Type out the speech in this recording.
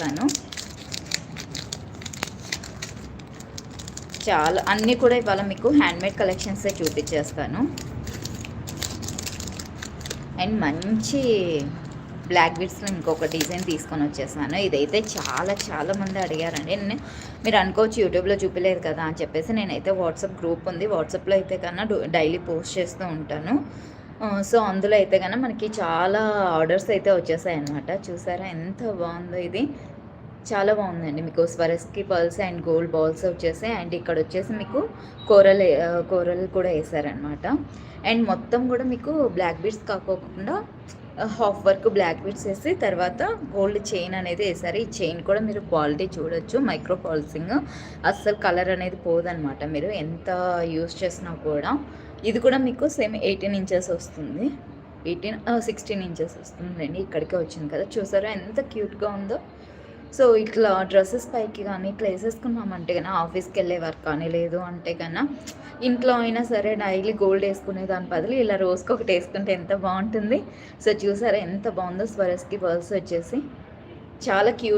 చూపిస్తాను. చాలా అన్నీ కూడా ఇవాళ మీకు హ్యాండ్మేడ్ కలెక్షన్సే చూపించేస్తాను. అండ్ మంచి బ్లాక్ బీడ్స్లో ఇంకొక డిజైన్ తీసుకొని వచ్చేసాను. ఇదైతే చాలామంది అడిగారండి. మీరు అనుకోవచ్చు యూట్యూబ్లో చూపించలేదు కదా అని చెప్పేసి, నేనైతే వాట్సాప్ గ్రూప్ ఉంది, వాట్సాప్లో అయితే కన్నా డైలీ పోస్ట్ చేస్తూ ఉంటాను. సో అందులో అయితే కన్నా మనకి చాలా ఆర్డర్స్ అయితే వచ్చేసాయి అన్నమాట. చూసారా ఎంత బాగుందో ఇది, చాలా బాగుందండి. మీకు స్వరస్కి పర్ల్స్ అండ్ గోల్డ్ బాల్స్ వచ్చేసాయి. అండ్ ఇక్కడ వచ్చేసి మీకు కూరలు కూడా వేసారనమాట. అండ్ మొత్తం కూడా మీకు బ్లాక్ బీడ్స్ కాకోకుండా హాఫ్ వర్క్ బ్లాక్ బీడ్స్ వేసి తర్వాత గోల్డ్ చైన్ అనేది వేసారు. ఈ చైన్ కూడా మీరు క్వాలిటీ చూడొచ్చు, మైక్రో పాలిసింగ్, అస్సలు కలర్ అనేది పోదనమాట మీరు ఎంత యూస్ చేసినా కూడా. ఇది కూడా మీకు సేమ్ 18 ఇంచెస్ వస్తుంది, 16 ఇంచెస్ వస్తుందండి. ఇక్కడికే వచ్చింది కదా, చూసారా ఎంత క్యూట్గా ఉందో. సో ఇట్లా డ్రెస్సెస్ పైకి కానీ ఇట్లా వేసేసుకున్నామంటే కన్నా ఆఫీస్కి వెళ్ళే వర్క్ కానీ, లేదు అంటే కన్నా ఇంట్లో అయినా సరే డైలీ గోల్డ్ వేసుకునే దాని బదులు ఇలా రోజుకి ఒకటి వేసుకుంటే ఎంత బాగుంటుంది. సో చూసారా ఎంత బాగుందో. స్వరస్కి పర్ల్స్ వచ్చేసి చాలా క్యూట్.